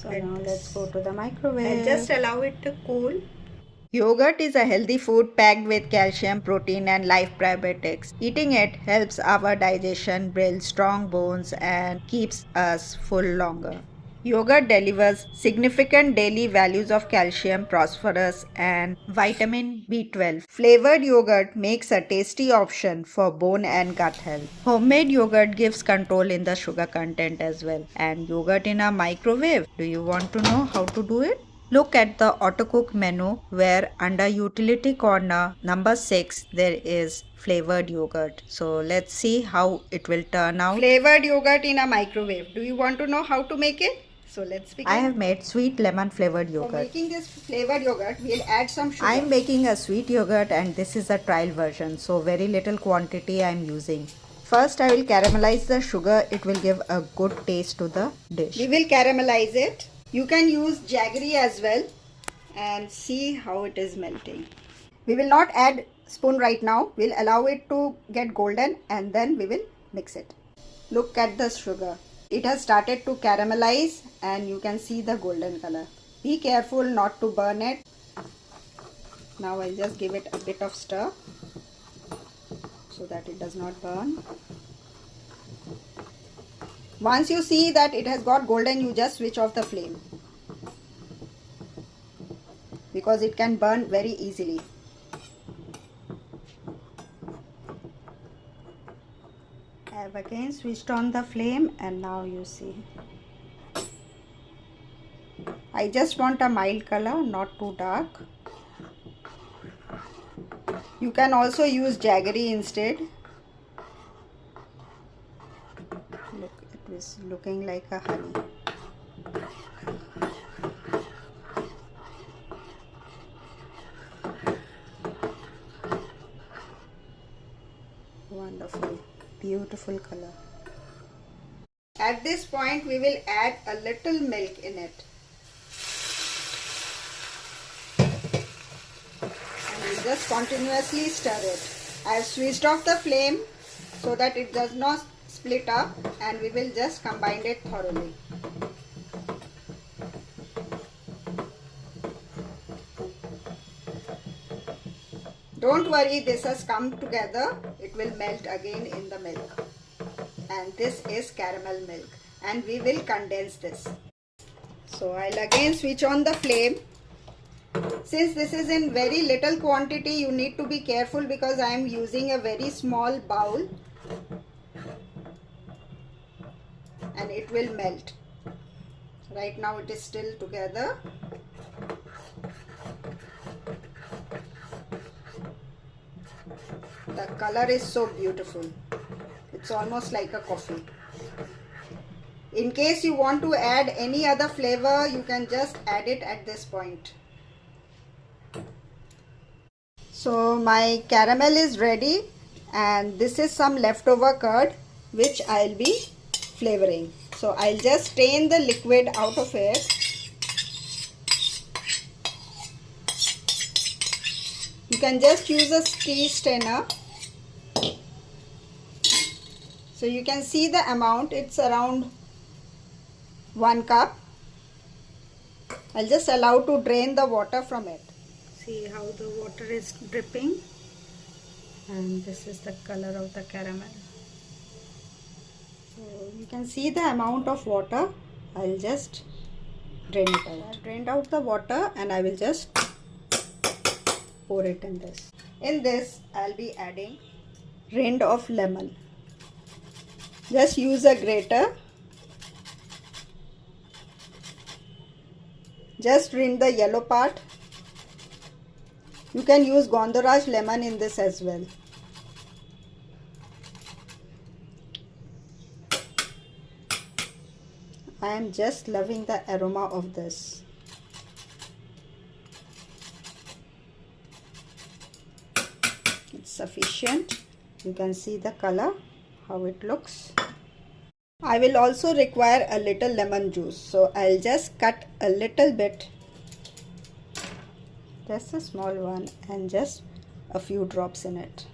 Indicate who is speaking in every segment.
Speaker 1: So now let's go to the microwave
Speaker 2: and just allow it to cool.
Speaker 1: Yogurt is a healthy food packed with calcium, protein, and life probiotics. Eating it helps our digestion, builds strong bones, and keeps us full longer. Yogurt delivers significant daily values of calcium, phosphorus, and vitamin B12. Flavored yogurt makes a tasty option for bone and gut health. Homemade yogurt gives control in the sugar content as well. And yogurt in a microwave. Do you want to know how to do it? Look at the auto cook menu where under utility corner number 6 there is flavored yogurt. So let's see how it will turn out.
Speaker 2: Flavored yogurt in a microwave. Do you want to know how to make it? So let's begin.
Speaker 1: I have made sweet lemon flavored yogurt.
Speaker 2: For making this flavored yogurt, we'll add some sugar.
Speaker 1: I am making a sweet yogurt and this is a trial version, so very little quantity I am using. First I will caramelize the sugar. It will give a good taste to the dish.
Speaker 2: We will caramelize it. You can use jaggery as well and see how it is melting. We will not add spoon right now. We'll allow it to get golden and then we will mix it. Look at the sugar. It has started to caramelize and you can see the golden color. Be careful not to burn it. Now I'll just give it a bit of stir so that it does not burn. Once you see that it has got golden, you just switch off the flame because it can burn very easily. I have again switched on the flame and now you see. I just want a mild color, not too dark. You can also use jaggery instead. Look, it is looking like a honey. Wonderful, beautiful color. At this point we will add a little milk in it. And we just continuously stir it. I have switched off the flame so that it does not split up and we will just combine it thoroughly. Don't worry, this has come together. It will melt again in the milk. And this is caramel milk. And we will condense this. So I'll again switch on the flame. Since this is in very little quantity, you need to be careful because I am using a very small bowl. And it will melt. Right now it is still together. The color is so beautiful. It's almost like a coffee. In case you want to add any other flavor, you can just add it at this point. So my caramel is ready and this is some leftover curd which I'll be flavoring. So I'll just strain the liquid out of it. You can just use a tea strainer. So you can see the amount, it's around 1 cup. I'll just allow to drain the water from it. See how the water is dripping, and this is the color of the caramel. So you can see the amount of water. I'll just drain it out. I've drained out the water and I will just pour it in this. In this I'll be adding rind of lemon. Just use a grater. Just rind the yellow part. You can use Gondoraj lemon in this as well. I am just loving the aroma of this. It's sufficient. You can see the color, how it looks. I will also require a little lemon juice, so I'll just cut a little bit, just a small one, and just a few drops in it.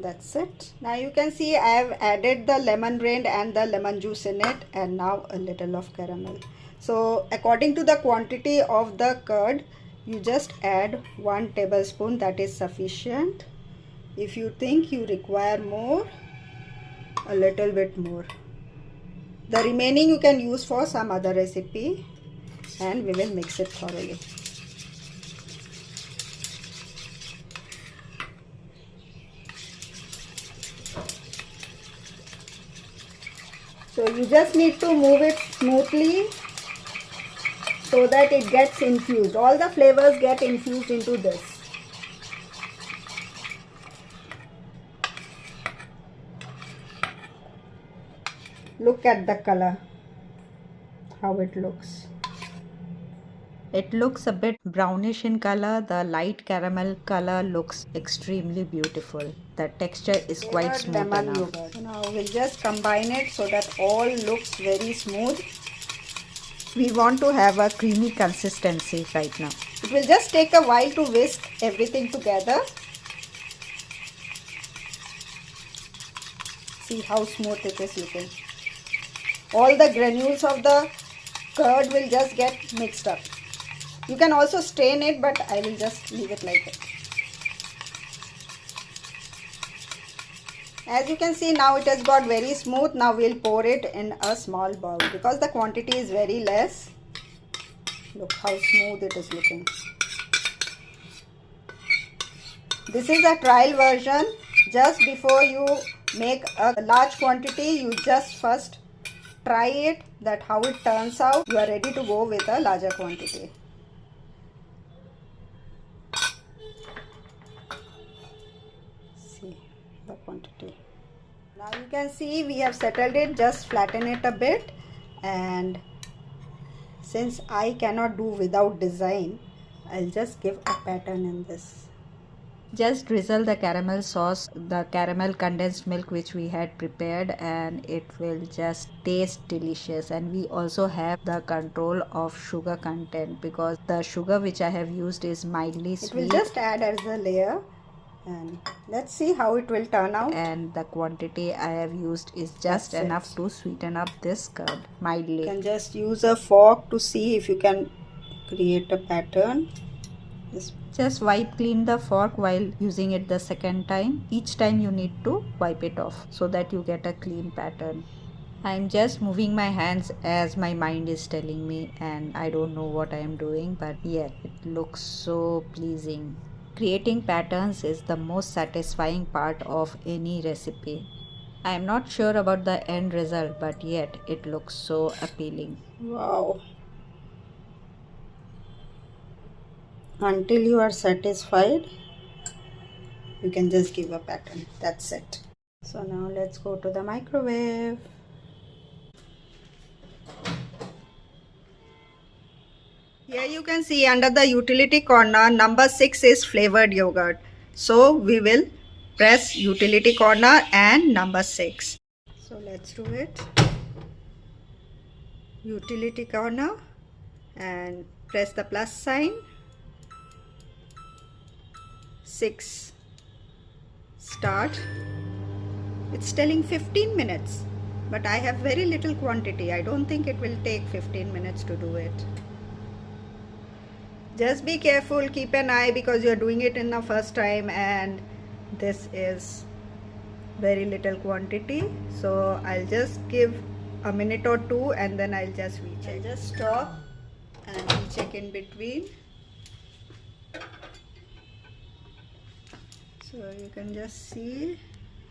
Speaker 2: That's it. Now you can see I have added the lemon rind and the lemon juice in it, and now a little of caramel. So according to the quantity of the curd, you just add 1 tablespoon, that is sufficient. If you think you require more, a little bit more. The remaining you can use for some other recipe, and we will mix it thoroughly. So you just need to move it smoothly so that it gets infused. All the flavors get infused into this. Look at the color, how it looks.
Speaker 1: It looks a bit brownish in color. The light caramel color looks extremely beautiful. The texture is quite smooth
Speaker 2: lemon
Speaker 1: enough.
Speaker 2: yogurt. Now we'll just combine it so that all looks very smooth.
Speaker 1: We want to have a creamy consistency right now.
Speaker 2: It will just take a while to whisk everything together. See how smooth it is looking. All the granules of the curd will just get mixed up. You can also strain it, but I will just leave it like that. As you can see, now it has got very smooth. Now we'll pour it in a small bowl because the quantity is very less. Look how smooth it is looking. This is a trial version. Just before you make a large quantity, you just first try it, that how it turns out. You are ready to go with a larger quantity. See the quantity. Now you can see we have settled it. Just flatten it a bit, and since I cannot do without design, I'll just give a pattern in this.
Speaker 1: Just drizzle the caramel sauce, the caramel condensed milk which we had prepared, and it will just taste delicious. And we also have the control of sugar content because the sugar which I have used is mildly sweet.
Speaker 2: It will just add as a layer, and let's see how it will turn out.
Speaker 1: And the quantity I have used is just enough to sweeten up this curd mildly.
Speaker 2: You can just use a fork to see if you can create a pattern.
Speaker 1: Just wipe clean the fork while using it the second time. Each time you need to wipe it off so that you get a clean pattern. I'm just moving my hands as my mind is telling me, and I don't know what I am doing, but yeah, it looks so pleasing. Creating patterns is the most satisfying part of any recipe. I am not sure about the end result, but yet it looks so appealing.
Speaker 2: Wow. Until you are satisfied, you can just give a pattern. That's it. So now let's go to the microwave. Here you can see under the utility corner, number 6 is flavored yogurt. So we will press utility corner and number 6. So let's do it. Utility corner and press the plus sign. 6. Start. It's telling 15 minutes, but I have very little quantity. I don't think it will take 15 minutes to do it. Just be careful, keep an eye, because you're doing it in the first time and this is very little quantity. So I'll just give a minute or two and then I'll just recheck. I'll just stop and recheck in between. So you can just see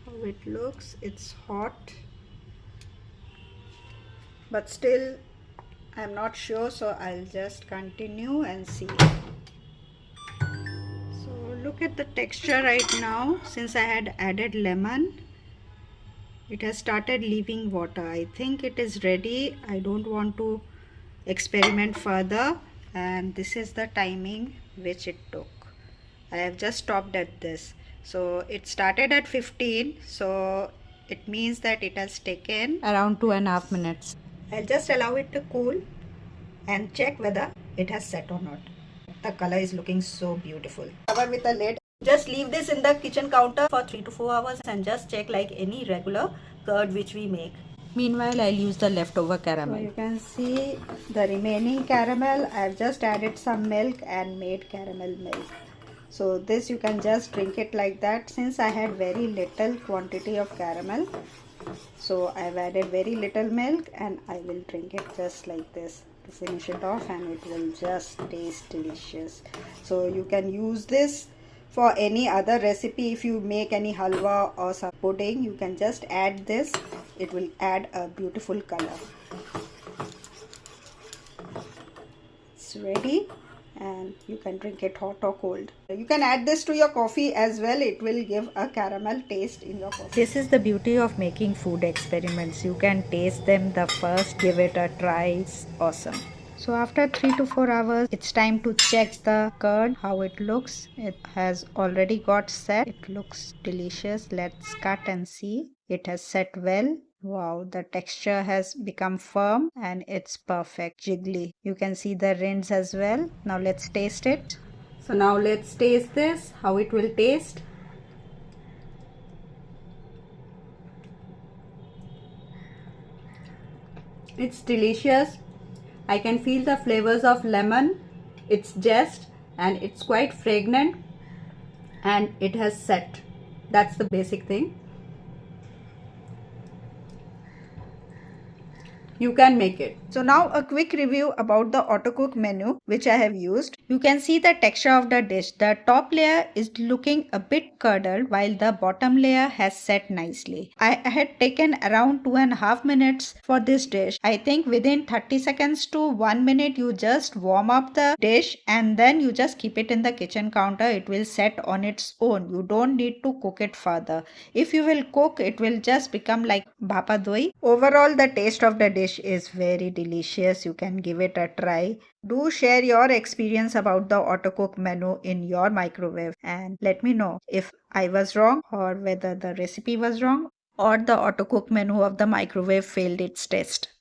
Speaker 2: how it looks. It's hot, but still I'm not sure, so I'll just continue and see. So look at the texture right now. Since I had added lemon, it has started leaving water. I think it is ready. I don't want to experiment further, and this is the timing which it took. I have just stopped at this. So it started at 15, so it means that it has taken
Speaker 1: around 2.5 minutes.
Speaker 2: I'll just allow it to cool and check whether it has set or not. The color is looking so beautiful. Cover with a lid. Just leave this in the kitchen counter for 3 to 4 hours and just check like any regular curd which we make.
Speaker 1: Meanwhile, I'll use the leftover
Speaker 2: So
Speaker 1: caramel.
Speaker 2: you can see the remaining caramel. I've just added some milk and made caramel milk. So this you can just drink it like that. Since I had very little quantity of caramel, so I've added very little milk and I will drink it just like this to finish it off, and it will just taste delicious. So you can use this for any other recipe. If you make any halwa or some pudding, you can just add this. It will add a beautiful color. It's ready and you can drink it hot or cold. You can add this to your coffee as well. It will give a caramel taste in your coffee.
Speaker 1: This is the beauty of making food experiments. You can taste them the first, give it a try. It's awesome. So after 3 to 4 hours, it's time to check the curd, how it looks. It has already got set. It looks delicious. Let's cut and see. It has set well. Wow, the texture has become firm and it's perfect, jiggly. You can see the rinds as well. Now let's taste it.
Speaker 2: So now let's taste this, how it will taste. It's delicious. I can feel the flavors of lemon. It's zest and it's quite fragrant and it has set. That's the basic thing. You can make it. So now a quick review about the autocook menu which I have used.
Speaker 1: You can see the texture of the dish. The top layer is looking a bit curdled while the bottom layer has set nicely. I had taken around 2.5 minutes for this dish. I think within 30 seconds to 1 minute you just warm up the dish and then you just keep it in the kitchen counter. It will set on its own. You don't need to cook it further. If you will cook, it will just become like bhapa doi. Overall, the taste of the dish is very delicious. You can give it a try. Do share your experience about the autocook menu in your microwave and let me know if I was wrong or whether the recipe was wrong or the autocook menu of the microwave failed its test.